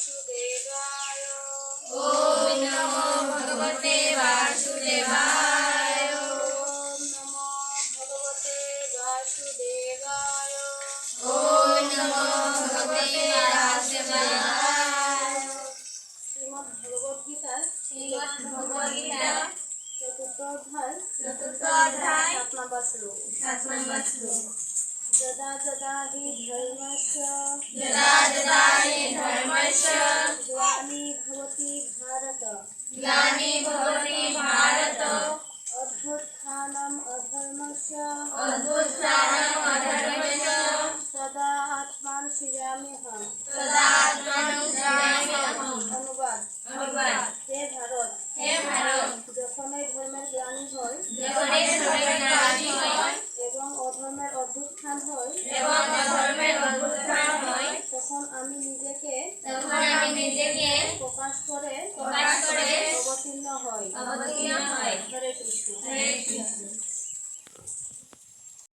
वासुदेवाय। ओम नमो भगवते वासुदेवाय। ओम नमो भगवते वासुदेवाय। ओम नमो भगवते वासुदेवाय। श्रीमद् भगवद गीता चतुर्थ अध्याय 7 नंबर श्लोक। यदा यदा हि धर्मस्य ग्लानिर्भवति भारत अभ्युत्थानम् अधर्मस्य तदा आत्मानं सृजाम्यहम्। অনুবাদ। হে ভারত, যখনই ধর্মের গ্লানি হয় এবং অধর্মের অভ্যুত্থান হয় তখন আমি নিজেকে প্রকাশ করে অবতীর্ণ হই। হরে কৃষ্ণ।